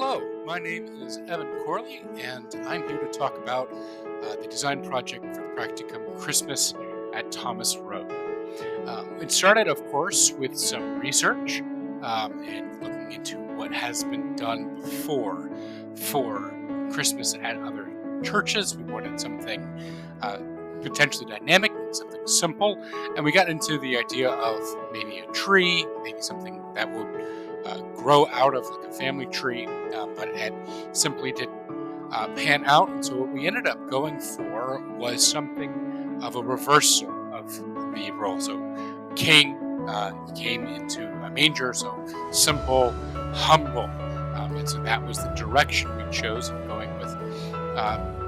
Hello, my name is Evan Corley, and I'm here to talk about the design project for the Practicum Christmas at Thomas Road. It started, of course, with some research and looking into what has been done before for Christmas at other churches. We wanted something uh, potentially dynamic, maybe something simple, and we got into the idea of maybe a tree, maybe something that would grow out of like a family tree, but it simply didn't pan out. And so what we ended up going for was something of a reversal of the role. So king came into a manger, so simple, humble. And so that was the direction we chose in going with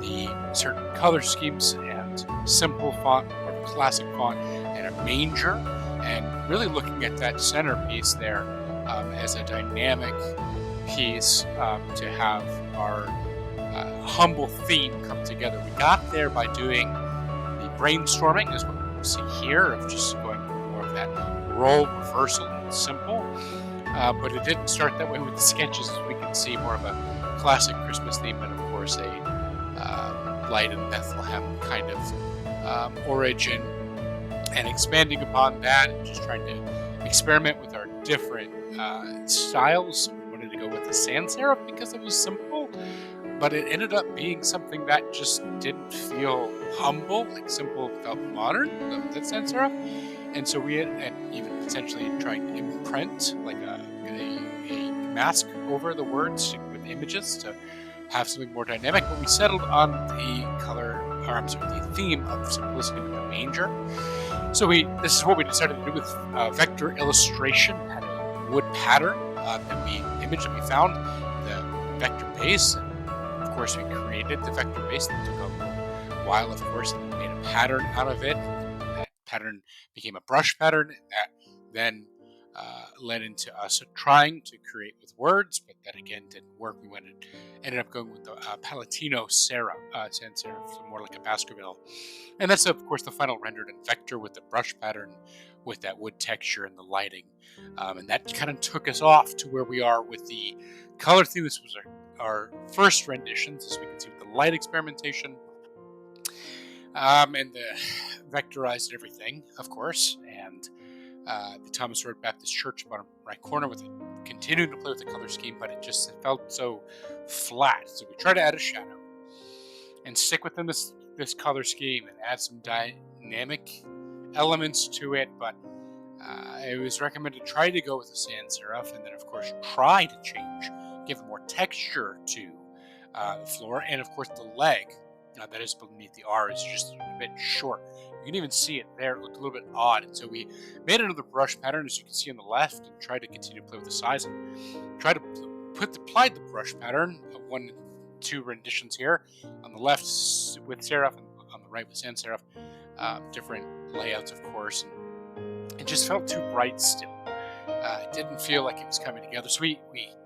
the certain color schemes and simple font or classic font and a manger, and really looking at that centerpiece there as a dynamic piece to have our humble theme come together. We got there by doing the brainstorming, is what we see here, of just going for more of that role reversal and simple. But it didn't start that way with the sketches, as we can see more of a classic Christmas theme, and of course a light in Bethlehem kind of origin, and expanding upon that and just trying to experiment with our different styles. We wanted to go with the sans serif because it was simple, but it ended up being something that just didn't feel humble. Like simple felt modern, that sans serif. And so we had, and even potentially trying to imprint like a mask over the words with images to have something more dynamic. But we settled on the color, or I'm sorry, the theme of simplicity with the manger. So this is what we decided to do with vector illustration. Had a wood pattern image that we found, the vector base. And of course, we created the vector base. That took a while, of course, and we made a pattern out of it. That pattern became a brush pattern, and that then led into us trying to create with words, but that again didn't work. We ended up going with the Palatino sans serif, so more like a Baskerville. And that's, of course, the final rendered in vector with the brush pattern, with that wood texture and the lighting. And that kind of took us off to where we are with the color theme. This was our first renditions, as we can see with the light experimentation, and the vectorized everything, of course. And the Thomas Road Baptist Church bottom right corner with it, continuing to play with the color scheme, but it felt so flat. So we tried to add a shadow and stick within this color scheme and add some dynamic elements to it. But it was recommended to try to go with the sans serif, and then of course try to change, give more texture to the floor, and of course the leg that is beneath the R is just a bit short. You can even see it there. It looked a little bit odd, and so we made another brush pattern, as you can see on the left, and tried to continue to play with the size and try to applied the brush pattern of 1 and 2 renditions here on the left with serif and on the right with sans serif. Different layouts, of course, and it just felt too bright still. It didn't feel like it was coming together. So we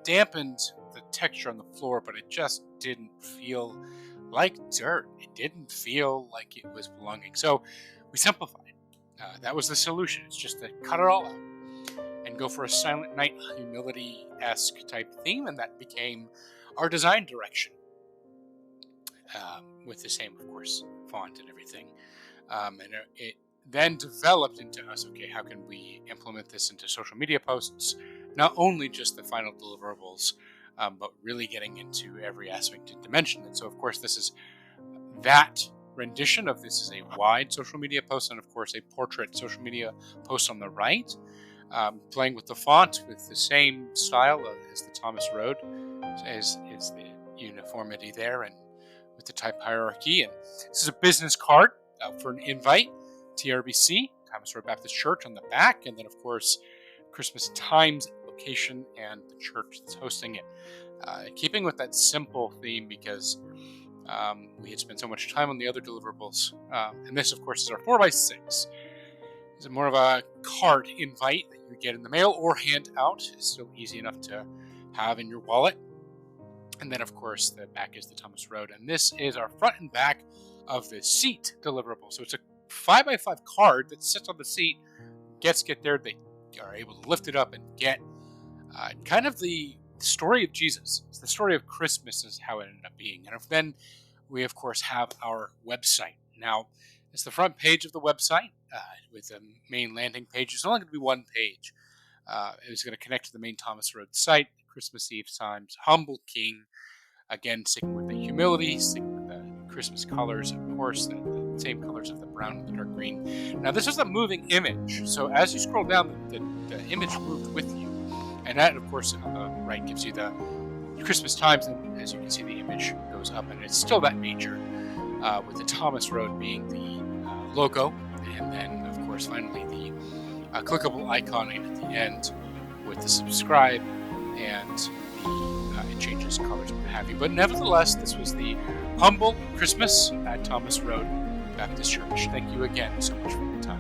dampened the texture on the floor, but it just didn't feel like dirt. It didn't feel like it was belonging. So we simplified. That was the solution. It's just to cut it all out and go for a Silent Night humility-esque type theme, and that became our design direction, with the same, of course, font and everything. And it then developed into us, okay, how can we implement this into social media posts? Not only just the final deliverables, but really getting into every aspect and dimension. And so, of course, this is that rendition of this is a wide social media post, and of course a portrait social media post on the right, playing with the font with the same style as the Thomas Road, is the uniformity there, and with the type hierarchy. And this is a business card for an invite, TRBC, Thomas Road Baptist Church on the back, and then of course Christmas times, location, and the church that's hosting it. Keeping with that simple theme, because we had spent so much time on the other deliverables. And this, of course, is our 4x6. It's more of a card invite that you would get in the mail or hand out. It's still easy enough to have in your wallet. And then, of course, the back is the Thomas Road. And this is our front and back of the seat deliverable. So it's a 5x5 card that sits on the seat. Guests get there, they are able to lift it up and get kind of the the story of Jesus. It's the story of Christmas is how it ended up being. And then we, of course, have our website. Now, it's the front page of the website with the main landing page. There's only going to be one page. It was going to connect to the main Thomas Road site, Christmas Eve times, humble King. Again, sticking with the humility, sticking with the Christmas colors, of course, the same colors of the brown and the dark green. Now, this is a moving image. So as you scroll down, the image moved with you. And that, of course, on the right gives you the Christmas times. And as you can see, the image goes up, and it's still that major, with the Thomas Road being the logo. And then, of course, finally the clickable icon at the end with the subscribe, and it changes colors and what have you. But nevertheless, this was the humble Christmas at Thomas Road Baptist Church. Thank you again so much for your time.